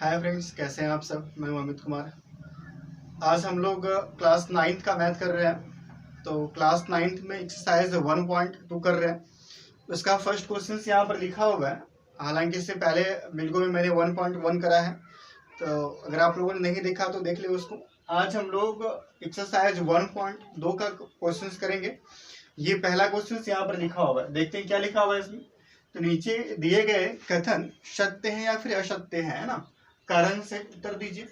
Hi friends, कैसे हैं आप सब। मैं हूं अमित कुमार। आज हम लोग क्लास 9th का मैथ कर रहे हैं। तो क्लास 9th में एक्सरसाइज 1.2 कर रहे हैं। उसका फर्स्ट क्वेश्चन यहाँ पर लिखा हुआ है। हालांकि इससे पहले वीडियो में मैंने 1.1 करा है, तो अगर आप लोगों ने नहीं देखा तो देख लियो उसको। आज हम लोग एक्सरसाइज 1.2 का क्वेश्चन करेंगे। ये पहला क्वेश्चन यहाँ पर लिखा हुआ है, देखते हैं क्या लिखा हुआ है इसमें। तो नीचे दिए गए कथन सत्य है या फिर असत्य है ना, कारण से उत्तर दीजिए।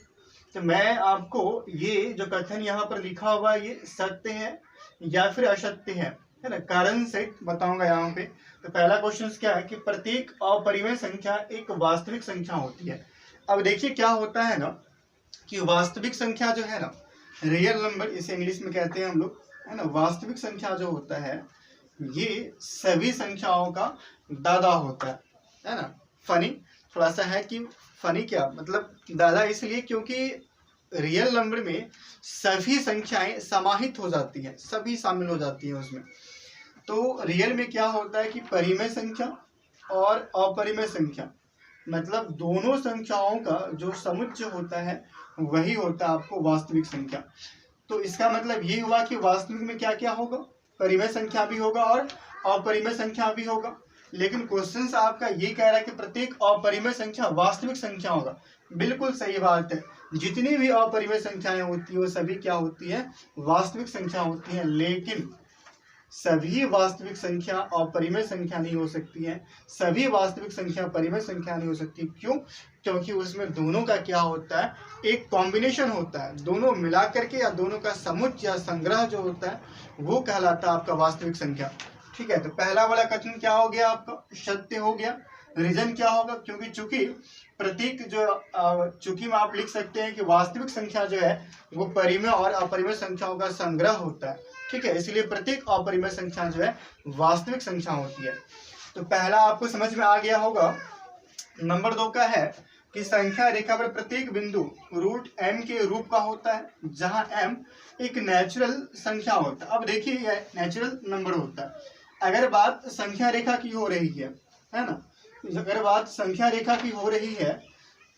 तो मैं आपको ये जो कथन यहाँ पर लिखा हुआ है ये सत्य है या फिर असत्य है ना, कारण से बताऊंगा यहाँ पे। तो पहला क्वेश्चन क्या है कि प्रत्येक अपरिमेय संख्या एक वास्तविक संख्या होती है। अब देखिए क्या होता है ना कि वास्तविक संख्या जो है ना, रियल नंबर इसे इंग्लिश में कहते हैं हम लोग, है ना। वास्तविक संख्या जो होता है ये सभी संख्याओं का दादा होता है ना। फनी थोड़ा सा है कि फनी क्या मतलब दादा, इसलिए क्योंकि रियल नंबर में सभी संख्याएं समाहित हो जाती हैं, सभी शामिल हो जाती हैं उसमें। तो रियल में क्या होता है कि परिमेय संख्या और अपरिमेय संख्या, मतलब दोनों संख्याओं का जो समुच्चय होता है वही होता है आपको वास्तविक संख्या। तो इसका मतलब ये हुआ कि वास्तविक में क्या क्या होगा, परिमेय संख्या भी होगा और अपरिमेय संख्या भी होगा। लेकिन क्वेश्चन आपका ये कह रहा है कि प्रत्येक अपरिमेय संख्या वास्तविक संख्या होगा। बिल्कुल सही बात है, जितनी भी अपरिमेय संख्याएं होती है वो सभी क्या होती है, वास्तविक संख्या होती है। लेकिन सभी वास्तविक संख्या अपरिमेय संख्या नहीं हो सकती है, सभी वास्तविक संख्या परिमेय संख्या नहीं हो सकती। क्यों? क्योंकि उसमें दोनों का क्या होता है, एक कॉम्बिनेशन होता है, दोनों मिला करके या दोनों का समुच्चय या संग्रह जो होता है वो कहलाता है आपका वास्तविक संख्या। ठीक है, तो पहला वाला कथन क्या हो गया आपका, सत्य हो गया। रीजन क्या होगा, क्योंकि चूंकि प्रतीक जो चूंकि में आप लिख सकते हैं कि वास्तविक संख्या जो है वो परिमेय और अपरिमेय संख्याओं का संग्रह होता है। ठीक है, इसलिए प्रत्येक अपरिमेय संख्या जो है वास्तविक संख्या होती है। तो पहला आपको समझ में आ गया होगा। नंबर 2 का है कि संख्या रेखा पर प्रत्येक बिंदु रूट m के रूप का होता है, जहां m एक नेचुरल संख्या होता है। अब देखिए यह नेचुरल नंबर होता है। अगर बात संख्या रेखा की हो रही है ना, अगर बात संख्या रेखा की हो रही है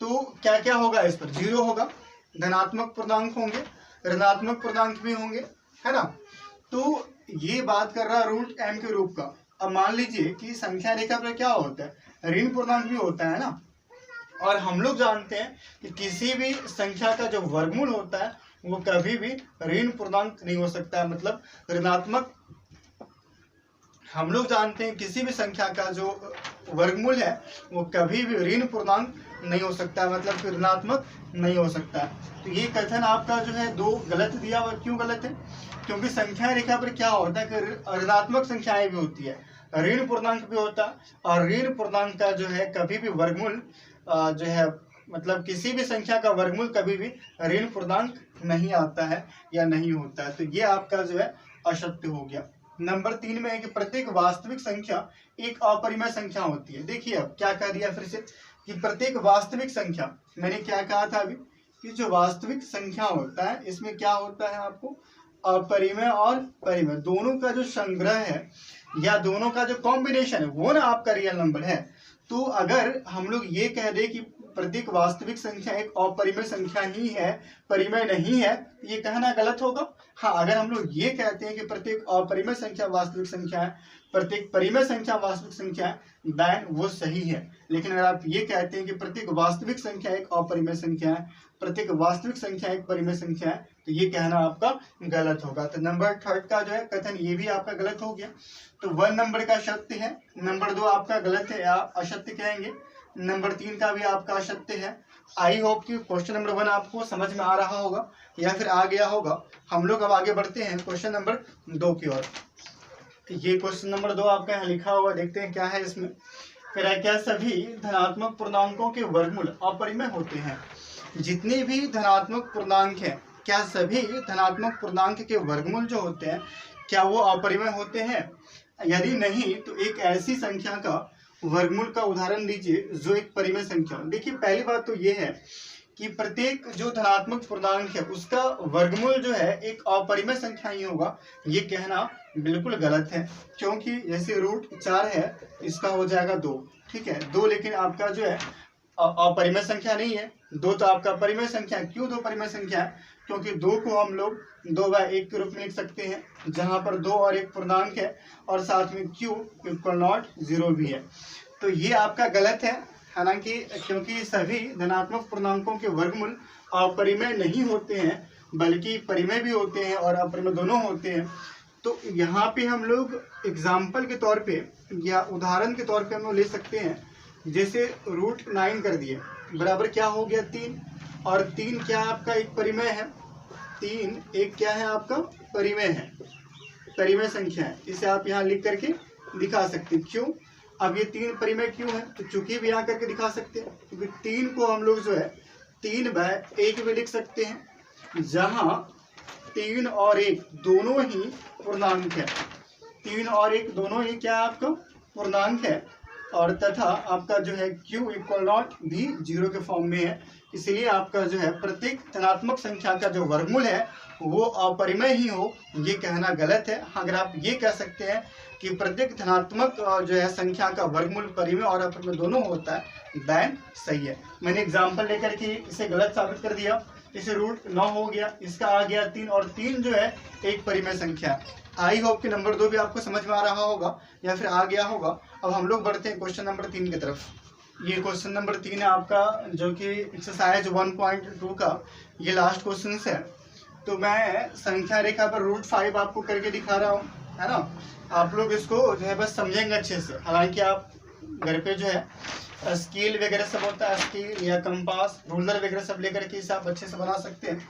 तो क्या क्या होगा, इस पर जीरो होगा, धनात्मक पूर्णांक होंगे, ऋणात्मक पूर्णांक भी होंगे, है ना। तो ये बात कर रहा है रूट m के रूप का। अब मान लीजिए कि संख्या रेखा पर क्या होता है, ऋण पूर्णांक भी होता है ना। और हम लोग जानते हैं कि किसी भी संख्या का जो वर्गमूल होता है वो कभी भी ऋण पूर्णांक नहीं हो सकता है, मतलब ऋणात्मक। हम लोग जानते हैं किसी भी संख्या का जो वर्गमूल है वो कभी भी ऋण पूर्णांक नहीं हो सकता, मतलब कि ऋणात्मक नहीं हो सकता। तो ये कथन आपका जो है 2 गलत दिया हुआ। क्यों गलत है? क्योंकि संख्या रेखा पर क्या होता है कि ऋणात्मक संख्याएं भी होती है, ऋण पूर्णांक भी होता है, और ऋण पूर्णांक का जो है कभी भी वर्गमूल जो है, मतलब किसी भी संख्या का वर्गमूल कभी भी ऋण पूर्णांक नहीं आता है या नहीं होता है। तो ये आपका जो है असत्य हो गया। नंबर 3 में है कि प्रत्येक वास्तविक संख्या एक अपरिमेय संख्या होती है। देखिए अब क्या कह दिया फिर से कि प्रत्येक वास्तविक संख्या, मैंने क्या कहा था अभी कि जो वास्तविक संख्या होता है इसमें क्या होता है आपको, अपरिमेय और परिमेय दोनों का जो संग्रह है या दोनों का जो कॉम्बिनेशन है वो ना आपका रियल नंबर है। तो अगर हम लोग ये कह दे कि प्रत्येक वास्तविक संख्या एक अपरिमेय संख्या ही है, परिमेय नहीं है, तो ये कहना गलत होगा। हाँ, अगर हम लोग ये कहते हैं कि प्रत्येक अपरिमेय संख्या वास्तविक संख्या है, प्रत्येक परिमेय संख्या वास्तविक संख्या है, देन वो सही है। लेकिन अगर आप ये कहते हैं कि प्रत्येक वास्तविक संख्या एक अपरिमेय संख्या है, प्रत्येक वास्तविक संख्या एक परिमेय संख्या है, तो ये कहना आपका गलत होगा। तो नंबर 3 का जो है कथन ये भी आपका गलत हो गया। तो 1 नंबर का सत्य है, नंबर 2 आपका गलत है या असत्य कहेंगे, नंबर 3 का भी आपका असत्य है। आई होप कि क्वेश्चन नंबर 1 आपको समझ में आ रहा होगा या फिर आ गया होगा। हम लोग अब आगे बढ़ते हैं क्वेश्चन नंबर 2 की ओर। ये क्वेश्चन नंबर 2 आपका यहाँ लिखा हुआ, देखते हैं क्या है इसमें। क्या सभी धनात्मक पूर्णांकों के वर्गमूल अपरिमेय होते हैं? जितने भी धनात्मक पूर्णांक हैं, क्या सभी धनात्मक पूर्णांक के वर्गमूल जो होते हैं क्या वो अपरिमेय होते हैं? यदि नहीं तो एक ऐसी संख्या का वर्गमूल का उदाहरण दीजिए जो एक परिमेय संख्या हो। देखिए पहली बात तो ये है कि प्रत्येक जो धनात्मक पूर्णांक है उसका वर्गमूल जो है एक अपरिमेय संख्या ही होगा, ये कहना बिल्कुल गलत है। क्योंकि जैसे रूट 4 है, इसका हो जाएगा 2, ठीक है 2, लेकिन आपका जो है अपरिमेय संख्या नहीं है, 2 तो आपका परिमेय संख्या है। क्यों 2 परिमेय संख्या है? क्योंकि 2 को हम लोग 2/1 के रूप में लिख सकते हैं, जहां पर 2 और 1 पूर्णांक है और साथ में q इक्वल नॉट 0 भी है। तो ये आपका गलत है, हालांकि क्योंकि सभी धनात्मक पूर्णांकों के वर्गमूल अपरिमेय नहीं होते हैं, बल्कि परिमेय भी होते हैं और अपरिमेय दोनों होते हैं। तो यहाँ पे हम लोग एग्जाम्पल के तौर पे या उदाहरण के तौर पे हम लोग ले सकते हैं, जैसे √9 कर दिए बराबर क्या हो गया 3, और 3 क्या आपका एक परिमेय है, 3 एक क्या है आपका परिमेय है, परिमेय संख्या है। इसे आप यहाँ लिख करके दिखा सकते हैं। क्यों? अब ये 3 परिमेय क्यों है? तो चूंकि भी यहाँ करके दिखा सकते हैं, क्योंकि 3 को हम लोग जो है 3/1 में लिख सकते हैं, जहाँ 3 और 1 दोनों ही पूर्णांक है। 3 और 1 दोनों ही क्या आपका पूर्णांक है, और तथा आपका जो है q इक्वल नॉट भी 0 के फॉर्म में है। इसलिए आपका जो है प्रत्येक धनात्मक संख्या का जो वर्गमूल है वो अपरिमेय ही हो, ये कहना गलत है। अगर आप ये कह सकते हैं कि प्रत्येक धनात्मक जो है संख्या का वर्गमूल परिमेय और अपरिमेय दोनों होता है, देन सही है। मैंने एग्जाम्पल लेकर के इसे गलत साबित कर दिया। इसे √9 हो गया, इसका आ गया 3, और 3 जो है एक परिमेय संख्या। आई होप कि नंबर 2 भी आपको समझ में आ रहा होगा या फिर आ गया होगा। अब हम लोग बढ़ते हैं क्वेश्चन नंबर 3 की तरफ। ये क्वेश्चन नंबर 3 है आपका, जो कि एक्सरसाइज 1.2 का ये लास्ट क्वेश्चन है। तो मैं संख्या रेखा पर √5 आपको करके दिखा रहा हूँ, है ना। आप लोग इसको जो है बस समझेंगे अच्छे से। हालांकि आप घर पे जो है स्केल वगैरह सब होता है, स्केल या कंपास रूलर वगैरह सब लेकर के इसे आप अच्छे से बना सकते हैं।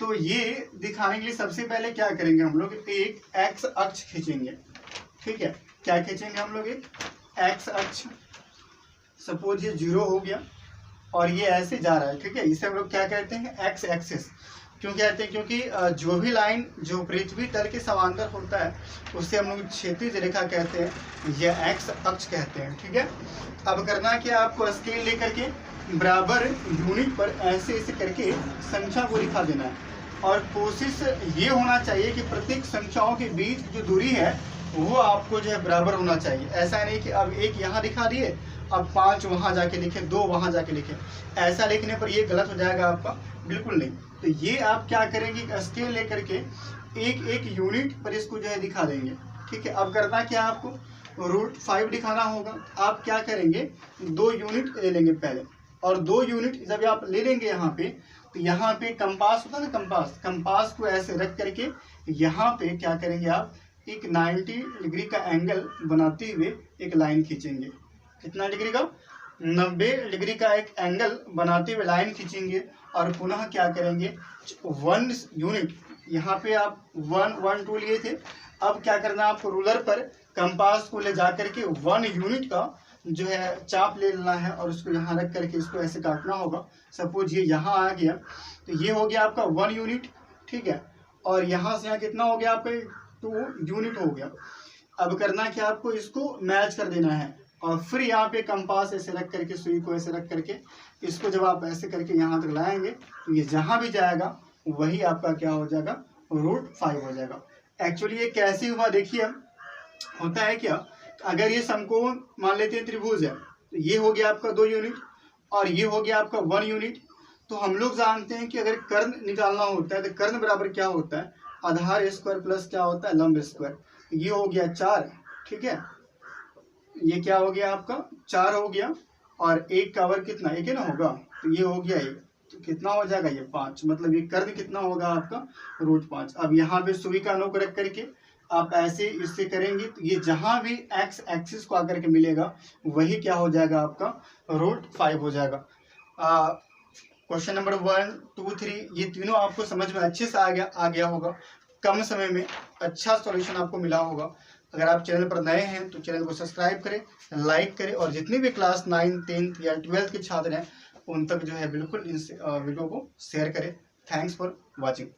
तो ये दिखाने के लिए सबसे पहले क्या करेंगे, हम लोग एक एक्स अक्ष खींचेंगे। ठीक है, क्या खींचेंगे हम लोग? एक एक्स अक्ष। सपोज ये 0 हो गया और ये ऐसे जा रहा है। ठीक है, इसे हम लोग क्या कहते हैं? X axis. क्यों कहते हैं? क्योंकि जो भी लाइन जो पृथ्वी तल के समांतर होता है उसे हम लोग क्षैतिज रेखा कहते हैं, यह एक्स अक्ष कहते हैं। ठीक है, अब करना क्या, आपको स्केल लेकर के बराबर यूनिट पर ऐसे ऐसे करके संख्या को लिखा देना है, और कोशिश ये होना चाहिए कि प्रत्येक संख्याओं के बीच जो दूरी है वो आपको जो है बराबर होना चाहिए। ऐसा नहीं कि अब 1 यहाँ दिखा दिए, अब 5 वहाँ जाके लिखे, 2 वहाँ जाके लिखे। ऐसा लिखने पर ये गलत हो जाएगा आपका, बिल्कुल नहीं। तो ये आप क्या करेंगे, स्केल लेकर के एक एक यूनिट पर इसको जो है दिखा देंगे। ठीक है, अब करना क्या, आपको √5 दिखाना होगा। आप क्या करेंगे, 2 यूनिट ले लेंगे पहले, और 2 यूनिट जब आप ले लेंगे यहाँ पे, तो यहाँ पे कंपास होता है ना, कंपास को ऐसे रख करके यहाँ पे क्या करेंगे, आप एक 90 डिग्री का एंगल बनाते हुए एक लाइन खींचेंगे। कितना डिग्री का? 90 डिग्री का एक एंगल बनाते हुए लाइन खींचेंगे, और पुनः क्या करेंगे, 1 यूनिट यहाँ पे आप 1 1 2 लिए थे। अब क्या करना, आपको रूलर पर कंपास को ले जा करके 1 यूनिट का जो है चाप ले लेना है, और उसको यहाँ रख करके इसको ऐसे काटना होगा। सपोज ये यहाँ आ गया, तो ये हो गया आपका 1 यूनिट। ठीक है, और यहाँ से यहाँ कितना हो गया आपका, 2 यूनिट हो गया। अब करना क्या, आपको इसको मैच कर देना है, और फिर यहाँ पे कंपास ऐसे रख करके, सुई को ऐसे रख करके इसको जब आप ऐसे करके यहाँ तक लाएंगे, तो ये जहाँ भी जाएगा वही आपका क्या हो जाएगा, √5 हो जाएगा। एक्चुअली ये कैसे हुआ, देखिए होता है क्या, अगर ये समकोण मान लेते हैं त्रिभुज है, तो ये हो गया आपका 2 यूनिट और ये हो गया आपका 1 यूनिट। तो हम लोग जानते हैं कि अगर कर्ण निकालना होता है तो कर्ण बराबर क्या होता है, आधार स्क्वायर प्लस क्या होता है, लंब स्क्वायर। ये हो गया 4। ठीक है, ये क्या हो गया आपका 4 हो गया, और 1 का वर्ग कितना, 1 है ना होगा, तो ये हो गया 1, तो कितना हो जाएगा ये 5। मतलब ये कर्ण कितना होगा आपका, √5। अब यहाँ पे सुई का नोक रख करके आप ऐसे इससे करेंगे, तो ये जहां भी एक्स एक्सिस को आकर के मिलेगा वही क्या हो जाएगा आपका, √5 हो जाएगा। क्वेश्चन नंबर 1 2 3 ये तीनों आपको समझ में अच्छे से आ गया होगा। कम समय में अच्छा सॉल्यूशन आपको मिला होगा। अगर आप चैनल पर नए हैं तो चैनल को सब्सक्राइब करें, लाइक करें, और जितने भी क्लास 9, 10th या 12th के छात्र हैं उन तक जो है बिल्कुल इस वीडियो को शेयर करें। Thanks for watching.